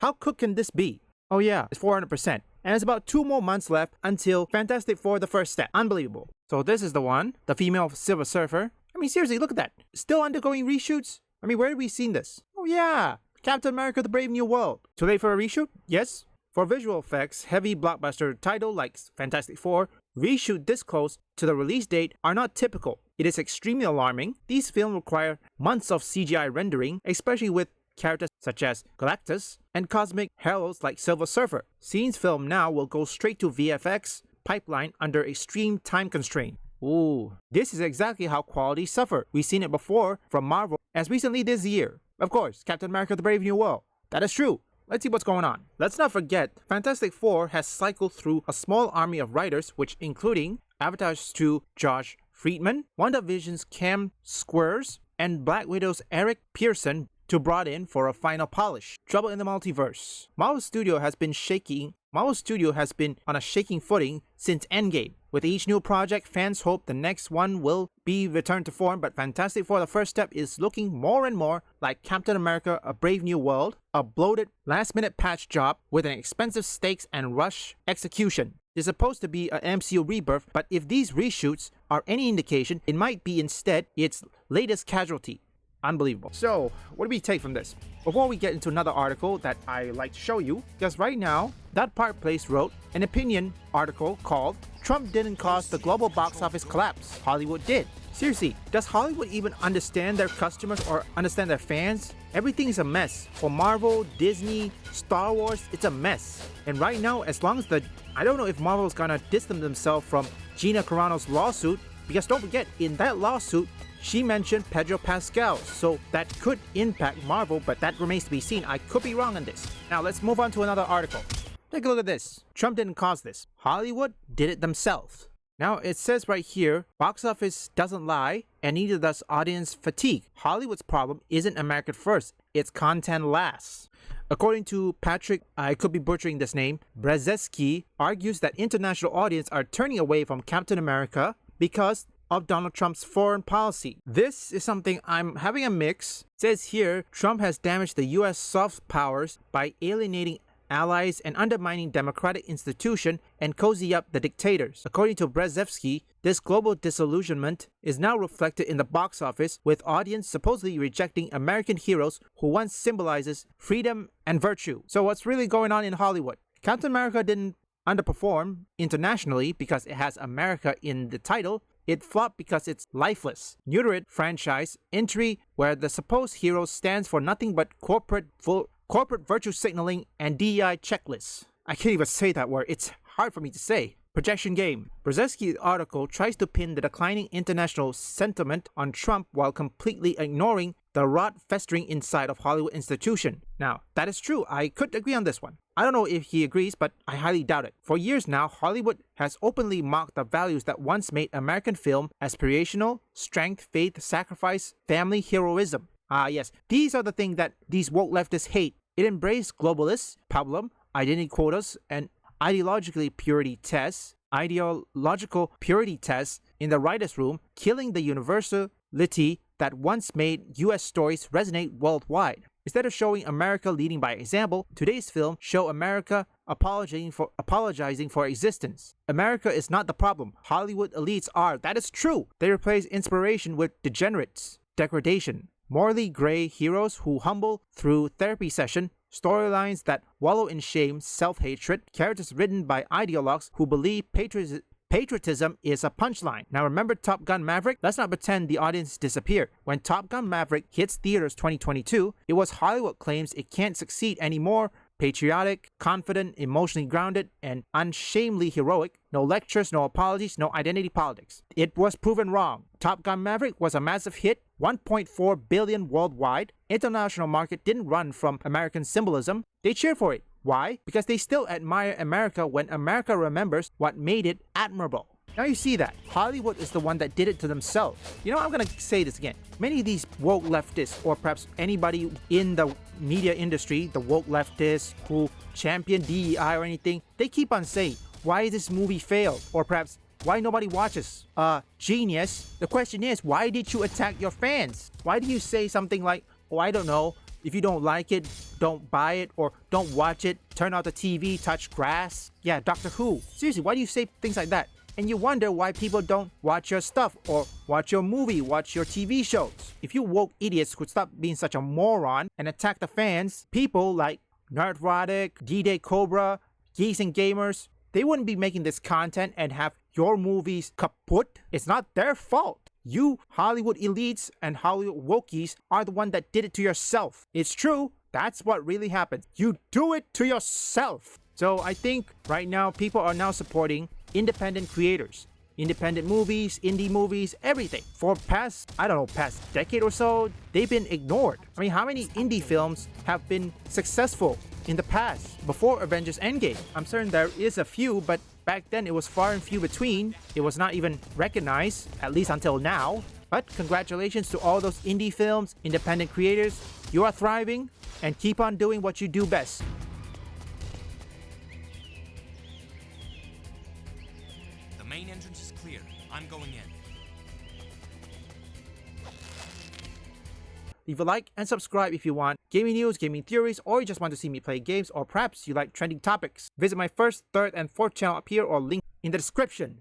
How cooked can this be? Oh yeah, it's 400%. And it's about 2 more months left until Fantastic Four: The First Step. Unbelievable. So this is the one, the female Silver Surfer. I mean, seriously, look at that. Still undergoing reshoots? I mean, where have we seen this? Oh yeah, Captain America: The Brave New World. Too late for a reshoot? Yes. For visual effects, heavy blockbuster title like Fantastic Four, reshoot this close to the release date are not typical. It is extremely alarming. These films require months of CGI rendering, especially with characters such as Galactus and cosmic heroes like Silver Surfer. Scenes filmed now will go straight to VFX pipeline under extreme time constraint. Ooh, this is exactly how quality suffer. We've seen it before from Marvel as recently this year. Of course, Captain America: The Brave New World. That is true. Let's see what's going on. Let's not forget, Fantastic Four has cycled through a small army of writers, which including Avatar's 2 Josh Friedman, WandaVision's Cam Squires, and Black Widow's Eric Pearson to brought in for a final polish. Trouble in the Multiverse. Marvel Studio has been on a shaking footing since Endgame. With each new project, fans hope the next one will be returned to form, but Fantastic Four: The First Step is looking more and more like Captain America: A Brave New World, a bloated last-minute patch job with an expensive stakes and rush execution. It's supposed to be an MCU rebirth, but if these reshoots are any indication, it might be instead its latest casualty. Unbelievable. So, what do we take from this? Before we get into another article that I like to show you, because right now, That Park Place wrote an opinion article called "Trump Didn't Cause the Global Box Office Collapse, Hollywood Did." Seriously, does Hollywood even understand their customers or understand their fans? Everything is a mess. For Marvel, Disney, Star Wars, it's a mess. And right now, as long as I don't know if Marvel's gonna distance themselves from Gina Carano's lawsuit, because don't forget, in that lawsuit, she mentioned Pedro Pascal, so that could impact Marvel, but that remains to be seen. I could be wrong on this. Now let's move on to another article. Take a look at this. Trump didn't cause this. Hollywood did it themselves. Now it says right here, box office doesn't lie, and neither does audience fatigue. Hollywood's problem isn't America first, it's content last. According to Patrick, I could be butchering this name, Brzezinski argues that international audience are turning away from Captain America because of Donald Trump's foreign policy. This is something I'm having a mix. It says here, Trump has damaged the US soft powers by alienating allies and undermining democratic institutions and cozy up the dictators. According to Brzezinski, this global disillusionment is now reflected in the box office, with audience supposedly rejecting American heroes who once symbolizes freedom and virtue. So what's really going on in Hollywood? Captain America didn't underperform internationally because it has America in the title. It flopped because it's lifeless, neutered franchise entry where the supposed hero stands for nothing but corporate virtue signaling and DEI checklists. I can't even say that word. It's hard for me to say. Projection game. Brzezinski's article tries to pin the declining international sentiment on Trump while completely ignoring the rot festering inside of Hollywood institution. Now, that is true. I could agree on this one. I don't know if he agrees, but I highly doubt it. For years now, Hollywood has openly mocked the values that once made American film aspirational: strength, faith, sacrifice, family, heroism. Yes, these are the things that these woke leftists hate. It embraced globalists, problem, identity quotas, and ideological purity tests in the writer's room, killing the universality that once made US stories resonate worldwide. Instead of showing America leading by example, today's film show America apologizing for existence. America is not the problem. Hollywood elites are. That is true. They replace inspiration with degenerates, degradation, morally gray heroes who humble through therapy session, storylines that wallow in shame, self-hatred, characters written by ideologues who believe patriotism is a punchline. Now remember Top Gun Maverick? Let's not pretend the audience disappeared. When Top Gun Maverick hits theaters 2022, it was Hollywood claims it can't succeed anymore. Patriotic, confident, emotionally grounded, and unshamedly heroic. No lectures, no apologies, no identity politics. It was proven wrong. Top Gun Maverick was a massive hit, 1.4 billion worldwide. International market didn't run from American symbolism. They cheer for it. Why? Because they still admire America when America remembers what made it admirable. Now you see that. Hollywood is the one that did it to themselves. You know, I'm gonna say this again. Many of these woke leftists, or perhaps anybody in the media industry, the woke leftists who champion DEI or anything, they keep on saying, why this movie failed? Or perhaps, why nobody watches? Genius. The question is, why did you attack your fans? Why do you say something like, oh, I don't know, If you don't like it, don't buy it or don't watch it, turn out the TV, touch grass. Yeah, Doctor Who. Seriously, why do you say things like that? And you wonder why people don't watch your stuff or watch your movie, watch your TV shows. If you woke idiots could stop being such a moron and attack the fans, people like Nerdrotic, D-Day Cobra, Geeks and Gamers, they wouldn't be making this content and have your movies kaput. It's not their fault. You Hollywood elites and Hollywood wokies are the one that did it to yourself. It's true. That's what really happens. You do it to yourself. So I think right now people are now supporting independent creators. Independent movies, indie movies, everything. For past decade or so, they've been ignored. I mean, how many indie films have been successful in the past, before Avengers Endgame? I'm certain there is a few, but back then it was far and few between. It was not even recognized, at least until now. But congratulations to all those indie films, independent creators. You are thriving, and keep on doing what you do best. The main entrance is clear. I'm going in. Leave a like and subscribe if you want gaming news, gaming theories, or you just want to see me play games, or perhaps you like trending topics. Visit my first, third, and fourth channel up here or link in the description.